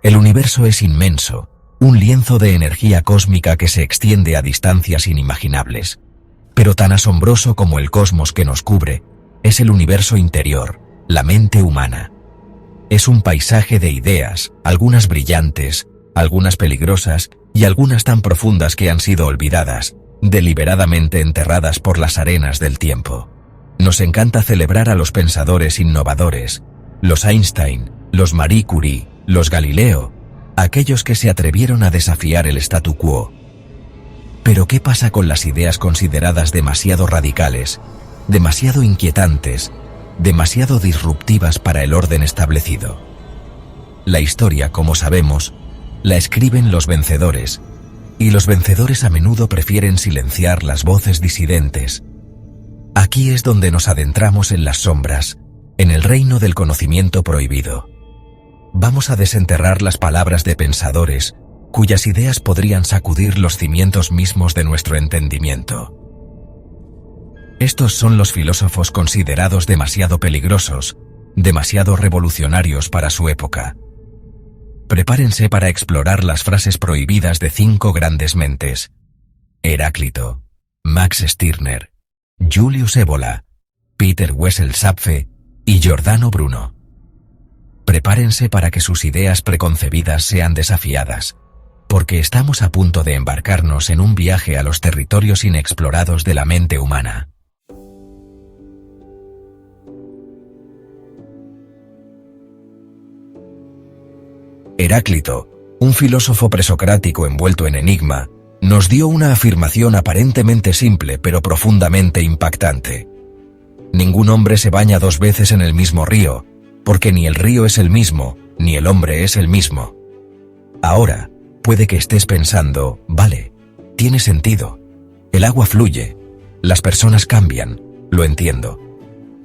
El universo es inmenso, un lienzo de energía cósmica que se extiende a distancias inimaginables. Pero tan asombroso como el cosmos que nos cubre, es el universo interior, la mente humana. Es un paisaje de ideas, algunas brillantes, algunas peligrosas y algunas tan profundas que han sido olvidadas, deliberadamente enterradas por las arenas del tiempo. Nos encanta celebrar a los pensadores innovadores, los Einstein, los Marie Curie, los Galileo, aquellos que se atrevieron a desafiar el statu quo. Pero ¿qué pasa con las ideas consideradas demasiado radicales, demasiado inquietantes, demasiado disruptivas para el orden establecido? La historia, como sabemos, la escriben los vencedores, y los vencedores a menudo prefieren silenciar las voces disidentes. Aquí es donde nos adentramos en las sombras, en el reino del conocimiento prohibido. Vamos a desenterrar las palabras de pensadores cuyas ideas podrían sacudir los cimientos mismos de nuestro entendimiento. Estos son los filósofos considerados demasiado peligrosos, demasiado revolucionarios para su época. Prepárense para explorar las frases prohibidas de 5 grandes mentes: Heráclito, Max Stirner, Julius Evola, Peter Wessel-Zapfe y Giordano Bruno. Prepárense para que sus ideas preconcebidas sean desafiadas, porque estamos a punto de embarcarnos en un viaje a los territorios inexplorados de la mente humana. Heráclito, un filósofo presocrático envuelto en enigma, nos dio una afirmación aparentemente simple pero profundamente impactante. Ningún hombre se baña 2 veces en el mismo río, porque ni el río es el mismo, ni el hombre es el mismo. Ahora, puede que estés pensando, vale, tiene sentido. El agua fluye, las personas cambian, lo entiendo.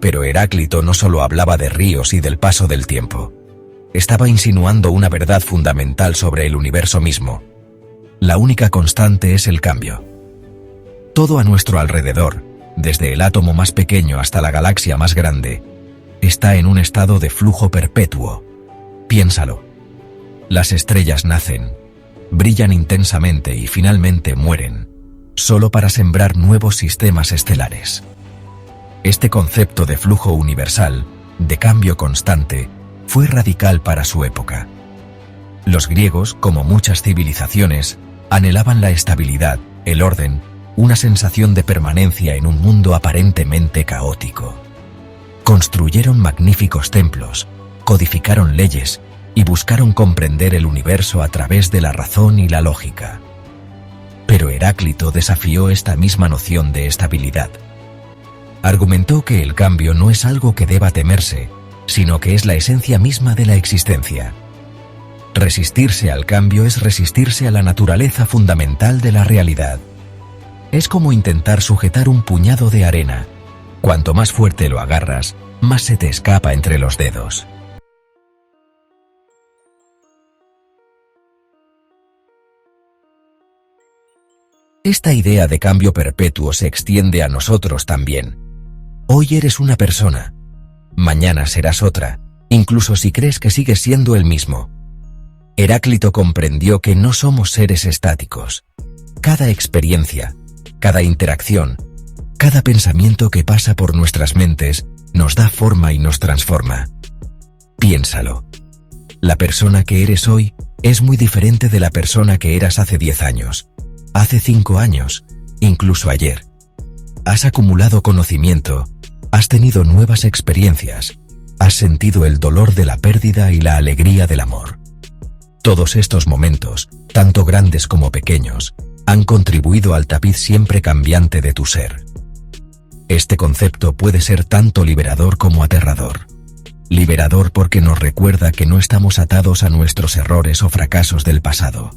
Pero Heráclito no solo hablaba de ríos y del paso del tiempo. Estaba insinuando una verdad fundamental sobre el universo mismo. La única constante es el cambio. Todo a nuestro alrededor, desde el átomo más pequeño hasta la galaxia más grande, está en un estado de flujo perpetuo. Piénsalo. Las estrellas nacen, brillan intensamente y finalmente mueren, solo para sembrar nuevos sistemas estelares. Este concepto de flujo universal, de cambio constante, fue radical para su época. Los griegos, como muchas civilizaciones, anhelaban la estabilidad, el orden, una sensación de permanencia en un mundo aparentemente caótico. Construyeron magníficos templos, codificaron leyes y buscaron comprender el universo a través de la razón y la lógica. Pero Heráclito desafió esta misma noción de estabilidad. Argumentó que el cambio no es algo que deba temerse, sino que es la esencia misma de la existencia. Resistirse al cambio es resistirse a la naturaleza fundamental de la realidad. Es como intentar sujetar un puñado de arena. Cuanto más fuerte lo agarras, más se te escapa entre los dedos. Esta idea de cambio perpetuo se extiende a nosotros también. Hoy eres una persona, mañana serás otra, incluso si crees que sigues siendo el mismo. Heráclito comprendió que no somos seres estáticos. Cada experiencia, cada interacción, cada pensamiento que pasa por nuestras mentes nos da forma y nos transforma. Piénsalo. La persona que eres hoy es muy diferente de la persona que eras hace 10 años, hace 5 años, incluso ayer. Has acumulado conocimiento, has tenido nuevas experiencias, has sentido el dolor de la pérdida y la alegría del amor. Todos estos momentos, tanto grandes como pequeños, han contribuido al tapiz siempre cambiante de tu ser. Este concepto puede ser tanto liberador como aterrador. Liberador porque nos recuerda que no estamos atados a nuestros errores o fracasos del pasado.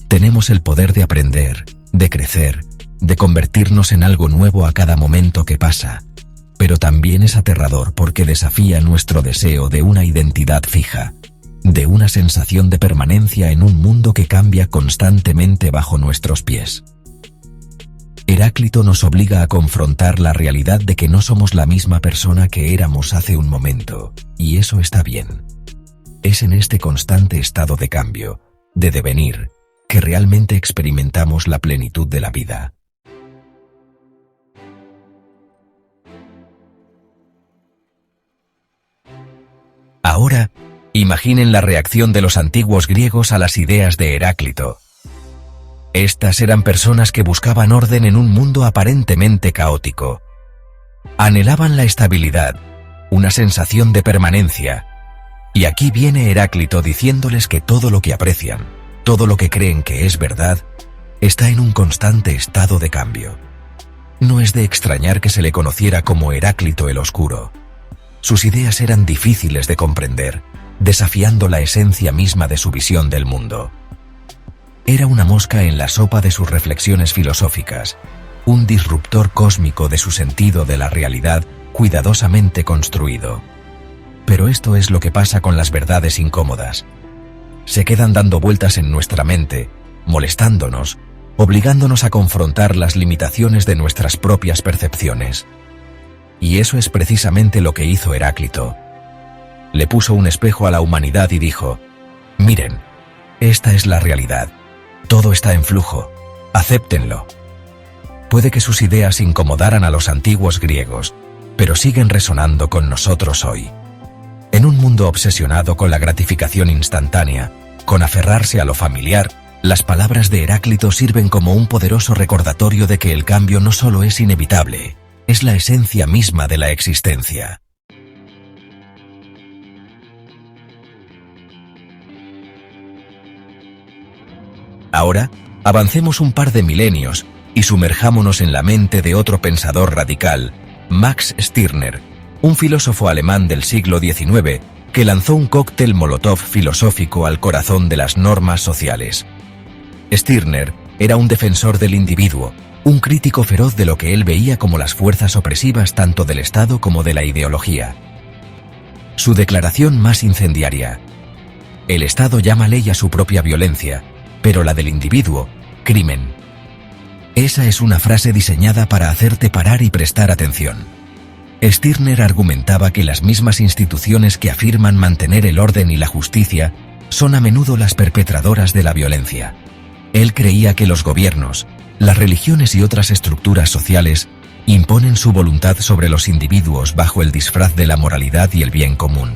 Tenemos el poder de aprender, de crecer, de convertirnos en algo nuevo a cada momento que pasa. Pero también es aterrador porque desafía nuestro deseo de una identidad fija, de una sensación de permanencia en un mundo que cambia constantemente bajo nuestros pies. Heráclito nos obliga a confrontar la realidad de que no somos la misma persona que éramos hace un momento, y eso está bien. Es en este constante estado de cambio, de devenir, que realmente experimentamos la plenitud de la vida. Ahora, imaginen la reacción de los antiguos griegos a las ideas de Heráclito. Estas eran personas que buscaban orden en un mundo aparentemente caótico. Anhelaban la estabilidad, una sensación de permanencia. Y aquí viene Heráclito diciéndoles que todo lo que aprecian, todo lo que creen que es verdad, está en un constante estado de cambio. No es de extrañar que se le conociera como Heráclito el Oscuro. Sus ideas eran difíciles de comprender, desafiando la esencia misma de su visión del mundo. Era una mosca en la sopa de sus reflexiones filosóficas, un disruptor cósmico de su sentido de la realidad cuidadosamente construido. Pero esto es lo que pasa con las verdades incómodas. Se quedan dando vueltas en nuestra mente, molestándonos, obligándonos a confrontar las limitaciones de nuestras propias percepciones. Y eso es precisamente lo que hizo Heráclito. Le puso un espejo a la humanidad y dijo: miren, esta es la realidad. Todo está en flujo. Acéptenlo. Puede que sus ideas incomodaran a los antiguos griegos, pero siguen resonando con nosotros hoy. En un mundo obsesionado con la gratificación instantánea, con aferrarse a lo familiar, las palabras de Heráclito sirven como un poderoso recordatorio de que el cambio no solo es inevitable, es la esencia misma de la existencia. Ahora, avancemos un par de milenios y sumerjámonos en la mente de otro pensador radical, Max Stirner, un filósofo alemán del siglo XIX que lanzó un cóctel molotov filosófico al corazón de las normas sociales. Stirner era un defensor del individuo, un crítico feroz de lo que él veía como las fuerzas opresivas tanto del Estado como de la ideología. Su declaración más incendiaria: el Estado llama ley a su propia violencia, pero la del individuo, crimen. Esa es una frase diseñada para hacerte parar y prestar atención. Stirner argumentaba que las mismas instituciones que afirman mantener el orden y la justicia son a menudo las perpetradoras de la violencia. Él creía que los gobiernos, las religiones y otras estructuras sociales imponen su voluntad sobre los individuos bajo el disfraz de la moralidad y el bien común.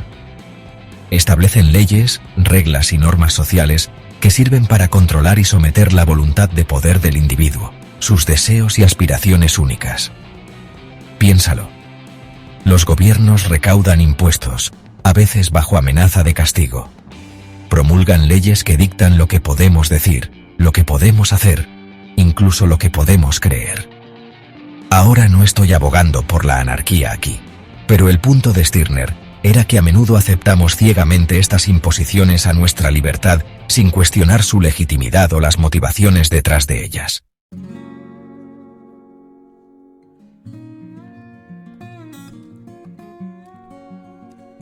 Establecen leyes, reglas y normas sociales que sirven para controlar y someter la voluntad de poder del individuo, sus deseos y aspiraciones únicas. Piénsalo. Los gobiernos recaudan impuestos, a veces bajo amenaza de castigo. Promulgan leyes que dictan lo que podemos decir, lo que podemos hacer, incluso lo que podemos creer. Ahora no estoy abogando por la anarquía aquí, pero el punto de Stirner era que a menudo aceptamos ciegamente estas imposiciones a nuestra libertad sin cuestionar su legitimidad o las motivaciones detrás de ellas.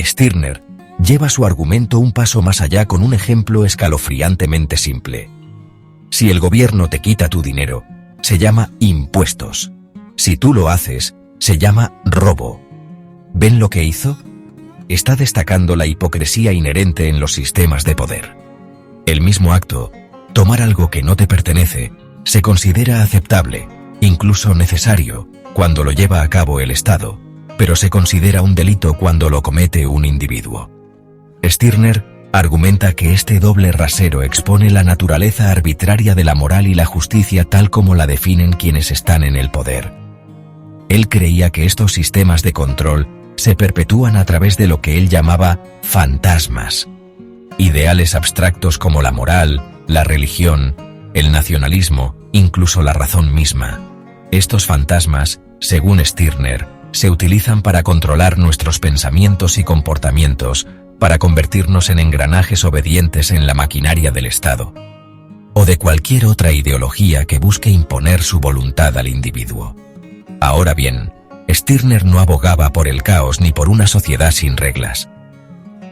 Stirner lleva su argumento un paso más allá con un ejemplo escalofriantemente simple. Si el gobierno te quita tu dinero, se llama impuestos. Si tú lo haces, se llama robo. ¿Ven lo que hizo? Está destacando la hipocresía inherente en los sistemas de poder. El mismo acto, tomar algo que no te pertenece, se considera aceptable, incluso necesario, cuando lo lleva a cabo el Estado, pero se considera un delito cuando lo comete un individuo. Stirner argumenta que este doble rasero expone la naturaleza arbitraria de la moral y la justicia tal como la definen quienes están en el poder. Él creía que estos sistemas de control se perpetúan a través de lo que él llamaba fantasmas. Ideales abstractos como la moral, la religión, el nacionalismo, incluso la razón misma. Estos fantasmas, según Stirner, se utilizan para controlar nuestros pensamientos y comportamientos, para convertirnos en engranajes obedientes en la maquinaria del Estado, o de cualquier otra ideología que busque imponer su voluntad al individuo. Ahora bien, Stirner no abogaba por el caos ni por una sociedad sin reglas.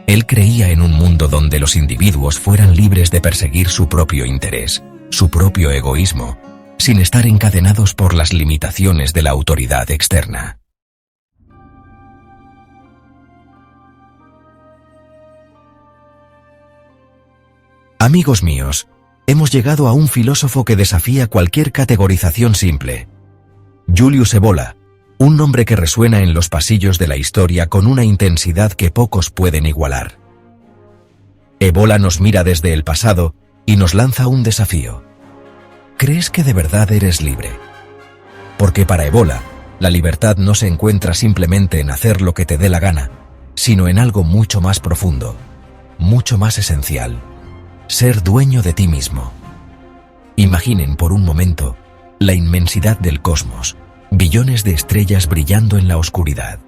Él creía en un mundo donde los individuos fueran libres de perseguir su propio interés, su propio egoísmo, sin estar encadenados por las limitaciones de la autoridad externa. Amigos míos, hemos llegado a un filósofo que desafía cualquier categorización simple. Julius Evola, un nombre que resuena en los pasillos de la historia con una intensidad que pocos pueden igualar. Evola nos mira desde el pasado y nos lanza un desafío. ¿Crees que de verdad eres libre? Porque para Evola, la libertad no se encuentra simplemente en hacer lo que te dé la gana, sino en algo mucho más profundo, mucho más esencial: ser dueño de ti mismo. Imaginen por un momento la inmensidad del cosmos, billones de estrellas brillando en la oscuridad.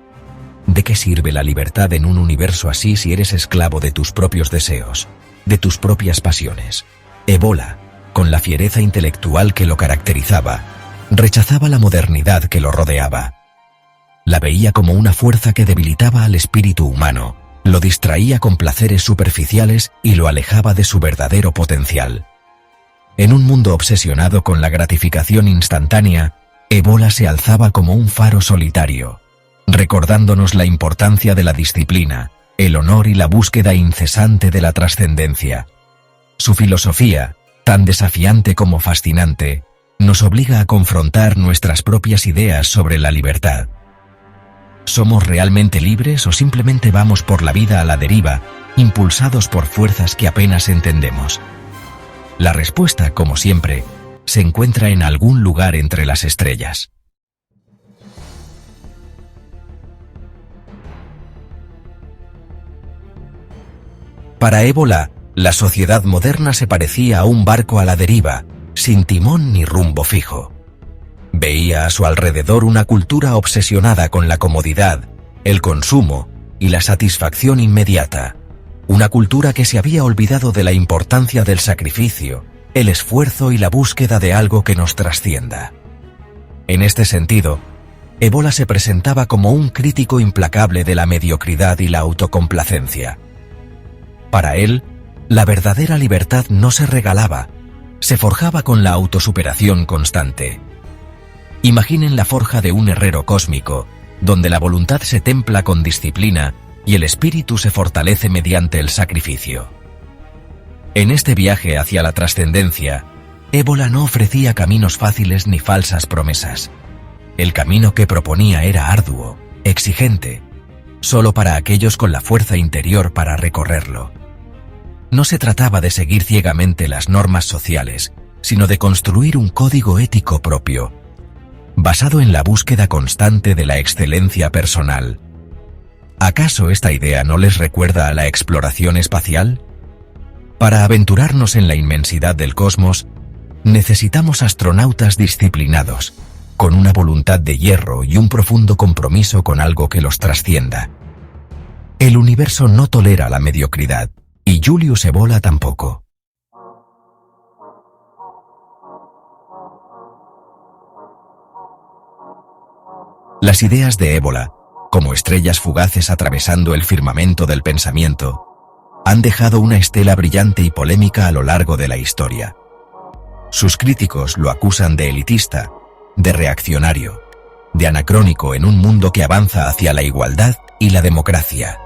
¿De qué sirve la libertad en un universo así si eres esclavo de tus propios deseos, de tus propias pasiones? Evola, con la fiereza intelectual que lo caracterizaba, rechazaba la modernidad que lo rodeaba. La veía como una fuerza que debilitaba al espíritu humano, lo distraía con placeres superficiales y lo alejaba de su verdadero potencial. En un mundo obsesionado con la gratificación instantánea, Evola se alzaba como un faro solitario, recordándonos la importancia de la disciplina, el honor y la búsqueda incesante de la trascendencia. Su filosofía, tan desafiante como fascinante, nos obliga a confrontar nuestras propias ideas sobre la libertad. ¿Somos realmente libres o simplemente vamos por la vida a la deriva, impulsados por fuerzas que apenas entendemos? La respuesta, como siempre, se encuentra en algún lugar entre las estrellas. Para Evola, la sociedad moderna se parecía a un barco a la deriva, sin timón ni rumbo fijo. Veía a su alrededor una cultura obsesionada con la comodidad, el consumo y la satisfacción inmediata. Una cultura que se había olvidado de la importancia del sacrificio, el esfuerzo y la búsqueda de algo que nos trascienda. En este sentido, Evola se presentaba como un crítico implacable de la mediocridad y la autocomplacencia. Para él, la verdadera libertad no se regalaba, se forjaba con la autosuperación constante. Imaginen la forja de un herrero cósmico, donde la voluntad se templa con disciplina y el espíritu se fortalece mediante el sacrificio. En este viaje hacia la trascendencia, Evola no ofrecía caminos fáciles ni falsas promesas. El camino que proponía era arduo, exigente, solo para aquellos con la fuerza interior para recorrerlo. No se trataba de seguir ciegamente las normas sociales, sino de construir un código ético propio, basado en la búsqueda constante de la excelencia personal. ¿Acaso esta idea no les recuerda a la exploración espacial? Para aventurarnos en la inmensidad del cosmos, necesitamos astronautas disciplinados, con una voluntad de hierro y un profundo compromiso con algo que los trascienda. El universo no tolera la mediocridad, y Julius Evola tampoco. Las ideas de Evola, como estrellas fugaces atravesando el firmamento del pensamiento, han dejado una estela brillante y polémica a lo largo de la historia. Sus críticos lo acusan de elitista, de reaccionario, de anacrónico en un mundo que avanza hacia la igualdad y la democracia.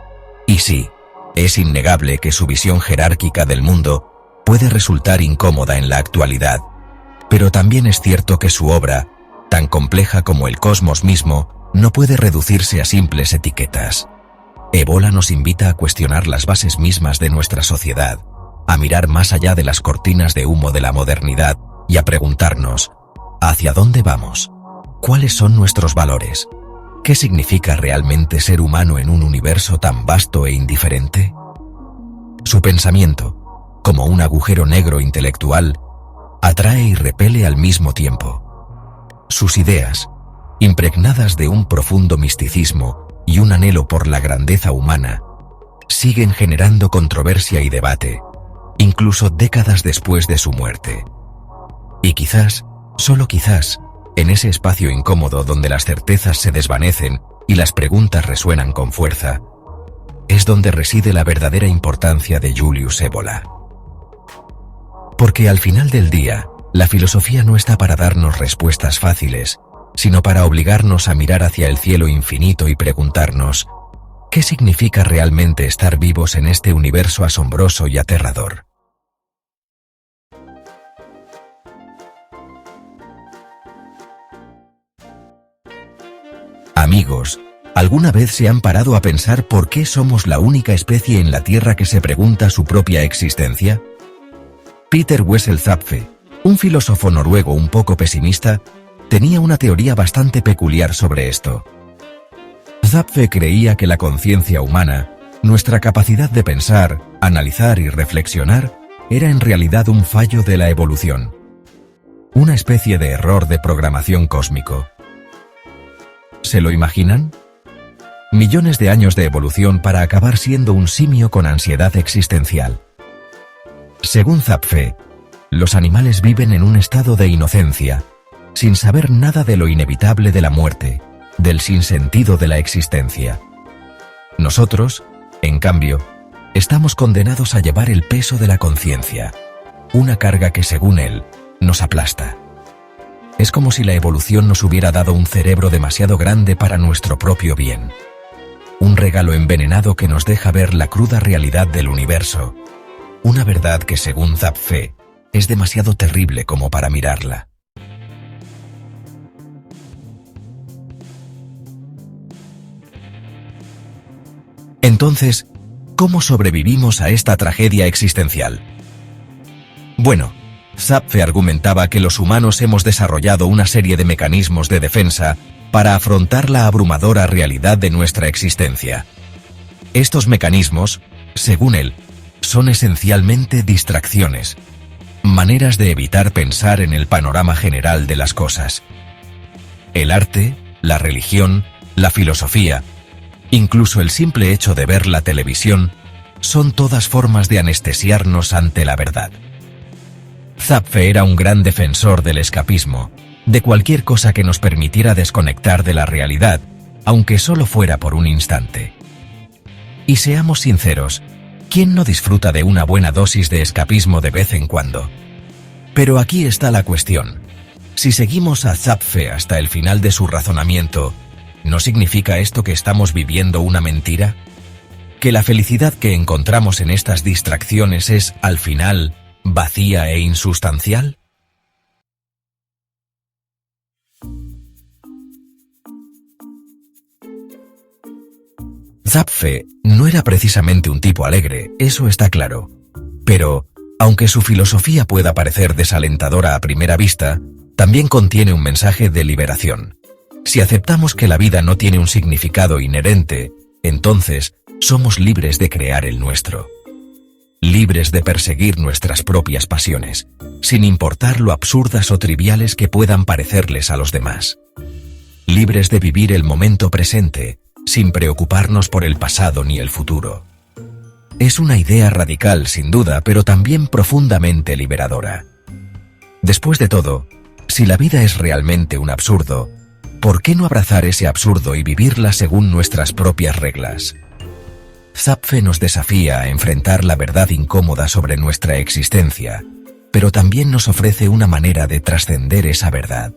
Y sí, es innegable que su visión jerárquica del mundo puede resultar incómoda en la actualidad, pero también es cierto que su obra, tan compleja como el cosmos mismo, no puede reducirse a simples etiquetas. Evola nos invita a cuestionar las bases mismas de nuestra sociedad, a mirar más allá de las cortinas de humo de la modernidad y a preguntarnos, ¿hacia dónde vamos? ¿Cuáles son nuestros valores? ¿Qué significa realmente ser humano en un universo tan vasto e indiferente? Su pensamiento, como un agujero negro intelectual, atrae y repele al mismo tiempo. Sus ideas, impregnadas de un profundo misticismo y un anhelo por la grandeza humana, siguen generando controversia y debate, incluso décadas después de su muerte. Y quizás, solo quizás, en ese espacio incómodo donde las certezas se desvanecen y las preguntas resuenan con fuerza, es donde reside la verdadera importancia de Julius Evola. Porque al final del día, la filosofía no está para darnos respuestas fáciles, sino para obligarnos a mirar hacia el cielo infinito y preguntarnos, ¿qué significa realmente estar vivos en este universo asombroso y aterrador? Amigos, ¿alguna vez se han parado a pensar por qué somos la única especie en la Tierra que se pregunta su propia existencia? Peter Wessel Zapfe, un filósofo noruego un poco pesimista, tenía una teoría bastante peculiar sobre esto. Zapfe creía que la conciencia humana, nuestra capacidad de pensar, analizar y reflexionar, era en realidad un fallo de la evolución. Una especie de error de programación cósmico. ¿Se lo imaginan? Millones de años de evolución para acabar siendo un simio con ansiedad existencial. Según Zapfe, los animales viven en un estado de inocencia, sin saber nada de lo inevitable de la muerte, del sinsentido de la existencia. Nosotros, en cambio, estamos condenados a llevar el peso de la conciencia, una carga que, según él, nos aplasta. Es como si la evolución nos hubiera dado un cerebro demasiado grande para nuestro propio bien. Un regalo envenenado que nos deja ver la cruda realidad del universo. Una verdad que, según Zapfe, es demasiado terrible como para mirarla. Entonces, ¿cómo sobrevivimos a esta tragedia existencial? Bueno, Zapfe argumentaba que los humanos hemos desarrollado una serie de mecanismos de defensa para afrontar la abrumadora realidad de nuestra existencia. Estos mecanismos, según él, son esencialmente distracciones, maneras de evitar pensar en el panorama general de las cosas. El arte, la religión, la filosofía, incluso el simple hecho de ver la televisión, son todas formas de anestesiarnos ante la verdad. Zapfe era un gran defensor del escapismo, de cualquier cosa que nos permitiera desconectar de la realidad, aunque solo fuera por un instante. Y seamos sinceros, ¿quién no disfruta de una buena dosis de escapismo de vez en cuando? Pero aquí está la cuestión. Si seguimos a Zapfe hasta el final de su razonamiento, ¿no significa esto que estamos viviendo una mentira? ¿Que la felicidad que encontramos en estas distracciones es, al final, vacía e insustancial? Zapfe no era precisamente un tipo alegre, eso está claro. Pero, aunque su filosofía pueda parecer desalentadora a primera vista, también contiene un mensaje de liberación. Si aceptamos que la vida no tiene un significado inherente, entonces somos libres de crear el nuestro. Libres de perseguir nuestras propias pasiones, sin importar lo absurdas o triviales que puedan parecerles a los demás. Libres de vivir el momento presente, sin preocuparnos por el pasado ni el futuro. Es una idea radical, sin duda, pero también profundamente liberadora. Después de todo, si la vida es realmente un absurdo, ¿por qué no abrazar ese absurdo y vivirla según nuestras propias reglas? Zapfe nos desafía a enfrentar la verdad incómoda sobre nuestra existencia, pero también nos ofrece una manera de trascender esa verdad.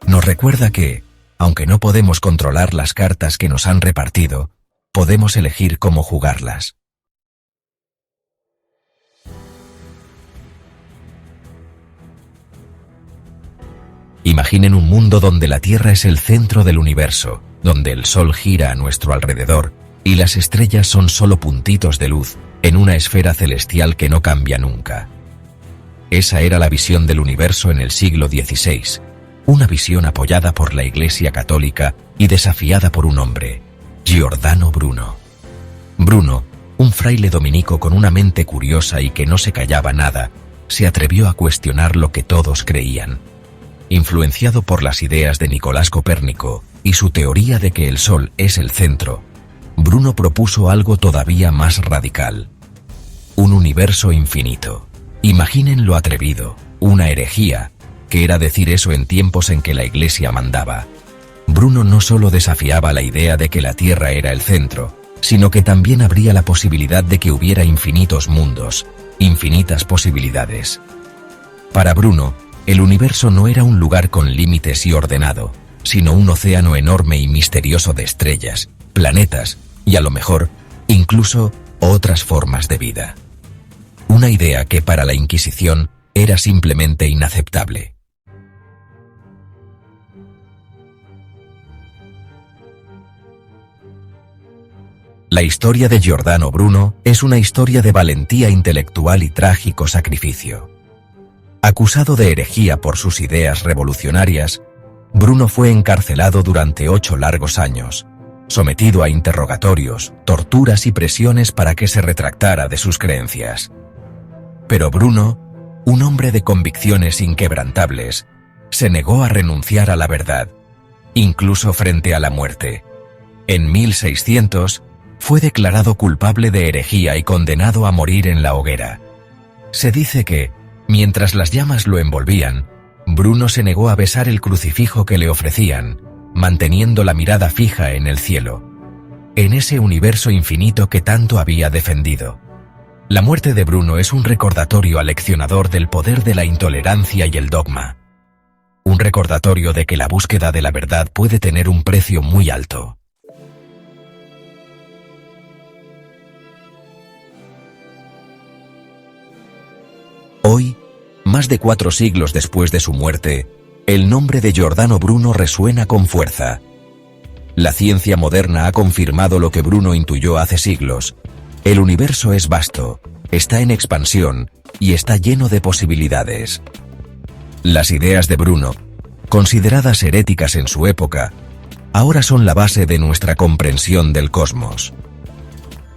Nos recuerda que, aunque no podemos controlar las cartas que nos han repartido, podemos elegir cómo jugarlas. Imaginen un mundo donde la Tierra es el centro del universo, donde el Sol gira a nuestro alrededor y las estrellas son solo puntitos de luz en una esfera celestial que no cambia nunca. Esa era la visión del universo en el siglo XVI, una visión apoyada por la Iglesia Católica y desafiada por un hombre, Giordano Bruno. Bruno, un fraile dominico con una mente curiosa y que no se callaba nada, se atrevió a cuestionar lo que todos creían. Influenciado por las ideas de Nicolás Copérnico y su teoría de que el Sol es el centro, Bruno propuso algo todavía más radical. Un universo infinito. Imaginen lo atrevido, una herejía, que era decir eso en tiempos en que la Iglesia mandaba. Bruno no solo desafiaba la idea de que la Tierra era el centro, sino que también abría la posibilidad de que hubiera infinitos mundos, infinitas posibilidades. Para Bruno, el universo no era un lugar con límites y ordenado, sino un océano enorme y misterioso de estrellas, planetas y, a lo mejor, incluso otras formas de vida. Una idea que para la Inquisición era simplemente inaceptable. La historia de Giordano Bruno es una historia de valentía intelectual y trágico sacrificio. Acusado de herejía por sus ideas revolucionarias, Bruno fue encarcelado durante 8 largos años, sometido a interrogatorios, torturas y presiones para que se retractara de sus creencias. Pero Bruno, un hombre de convicciones inquebrantables, se negó a renunciar a la verdad, incluso frente a la muerte. En 1600, fue declarado culpable de herejía y condenado a morir en la hoguera. Se dice que, mientras las llamas lo envolvían, Bruno se negó a besar el crucifijo que le ofrecían, manteniendo la mirada fija en el cielo, en ese universo infinito que tanto había defendido. La muerte de Bruno es un recordatorio aleccionador del poder de la intolerancia y el dogma. Un recordatorio de que la búsqueda de la verdad puede tener un precio muy alto. Hoy, más de 4 siglos después de su muerte, el nombre de Giordano Bruno resuena con fuerza. La ciencia moderna ha confirmado lo que Bruno intuyó hace siglos. El universo es vasto, está en expansión y está lleno de posibilidades. Las ideas de Bruno, consideradas heréticas en su época, ahora son la base de nuestra comprensión del cosmos.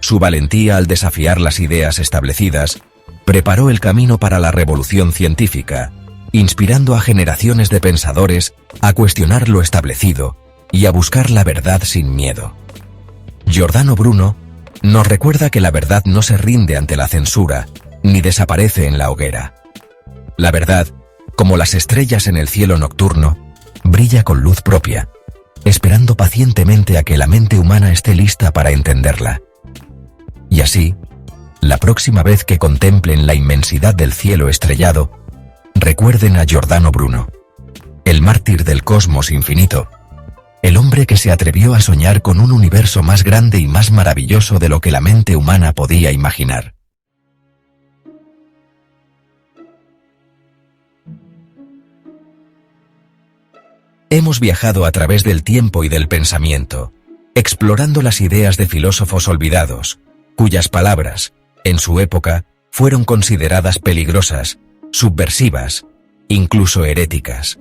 Su valentía al desafiar las ideas establecidas preparó el camino para la revolución científica, inspirando a generaciones de pensadores a cuestionar lo establecido y a buscar la verdad sin miedo. Giordano Bruno nos recuerda que la verdad no se rinde ante la censura, ni desaparece en la hoguera. La verdad, como las estrellas en el cielo nocturno, brilla con luz propia, esperando pacientemente a que la mente humana esté lista para entenderla. Y así, la próxima vez que contemplen la inmensidad del cielo estrellado, recuerden a Giordano Bruno, el mártir del cosmos infinito, el hombre que se atrevió a soñar con un universo más grande y más maravilloso de lo que la mente humana podía imaginar. Hemos viajado a través del tiempo y del pensamiento, explorando las ideas de filósofos olvidados, cuyas palabras, en su época, fueron consideradas peligrosas, subversivas, incluso heréticas.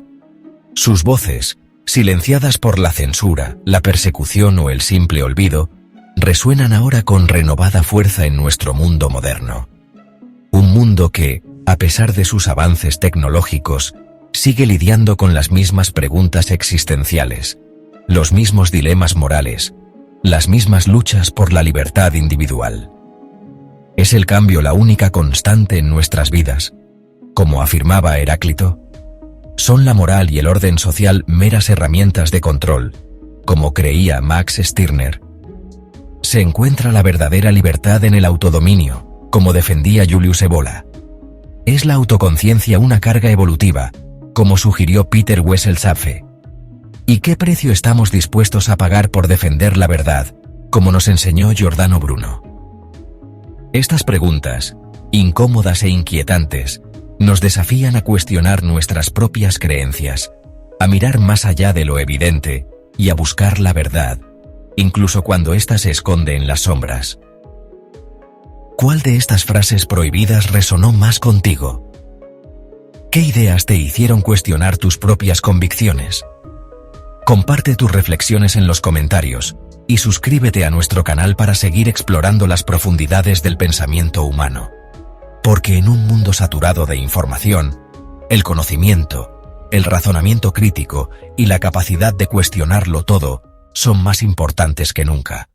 Sus voces, silenciadas por la censura, la persecución o el simple olvido, resuenan ahora con renovada fuerza en nuestro mundo moderno. Un mundo que, a pesar de sus avances tecnológicos, sigue lidiando con las mismas preguntas existenciales, los mismos dilemas morales, las mismas luchas por la libertad individual. ¿Es el cambio la única constante en nuestras vidas? Como afirmaba Heráclito, ¿son la moral y el orden social meras herramientas de control, como creía Max Stirner? ¿Se encuentra la verdadera libertad en el autodominio, como defendía Julius Evola? ¿Es la autoconciencia una carga evolutiva, como sugirió Peter Wessel-Zapfe? ¿Y qué precio estamos dispuestos a pagar por defender la verdad, como nos enseñó Giordano Bruno? Estas preguntas, incómodas e inquietantes, nos desafían a cuestionar nuestras propias creencias, a mirar más allá de lo evidente y a buscar la verdad, incluso cuando ésta se esconde en las sombras. ¿Cuál de estas frases prohibidas resonó más contigo? ¿Qué ideas te hicieron cuestionar tus propias convicciones? Comparte tus reflexiones en los comentarios y suscríbete a nuestro canal para seguir explorando las profundidades del pensamiento humano. Porque en un mundo saturado de información, el conocimiento, el razonamiento crítico y la capacidad de cuestionarlo todo son más importantes que nunca.